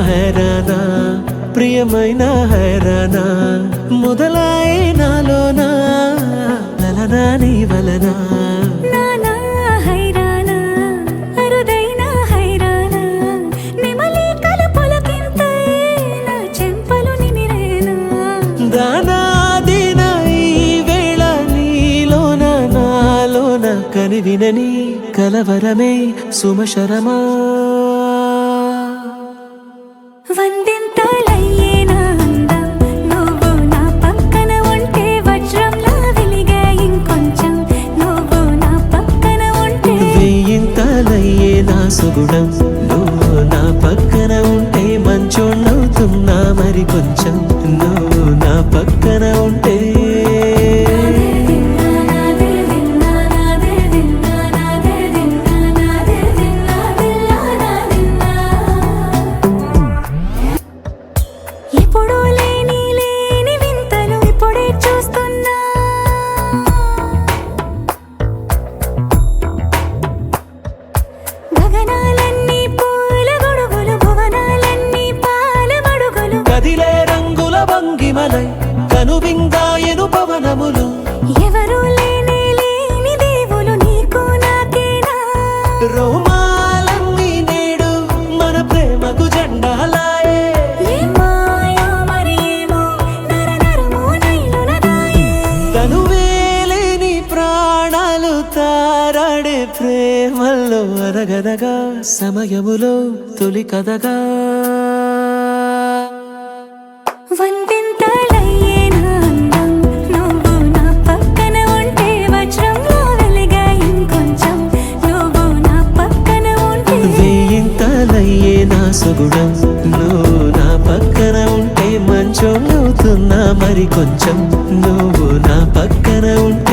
హైరానా ప్రియమైన హైరానా మొదలాయే నాలోనా లలనా నీ వలనా కని వినని కలవరమే సుమశరమా వందింతలయ్యేనా అందం నువ్వు నా పక్కన ఉంటే వజ్రంలా వెలిగే ఇంకొంచెం నువ్వు నా పక్కన ఉంటే వెయ్యింతలయ్యేనా సుగుణం నువ్వు నా పక్కన ఉంటే మంచోణ్ణవుతున్నా మరి కొంచెం నువ్వు నా పక్కన ఉంటే కనువిందాయను పవనములు ఎవరు లేని దేవులు నీకు నాకేనా రోమాలన్నీ నేడు మన ప్రేమకు జెండాలాయే తనువేలేని ప్రాణాలు తారాడే ప్రేమల్లో అరగదగా సమయములో తొలి కథగా వందింతలయ్యేనా అందం నువ్వు నా పక్కన ఉంటే వజ్రంలా వెలిగే ఇంకొంచెం నువ్వు నా పక్కన ఉంటే వెయ్యింతలయ్యేనా సుగుణం నువ్వు నా పక్కన ఉంటే మంచోణ్ణవుతున్నా మరి కొంచెం నువ్వు నా పక్కన ఉంటే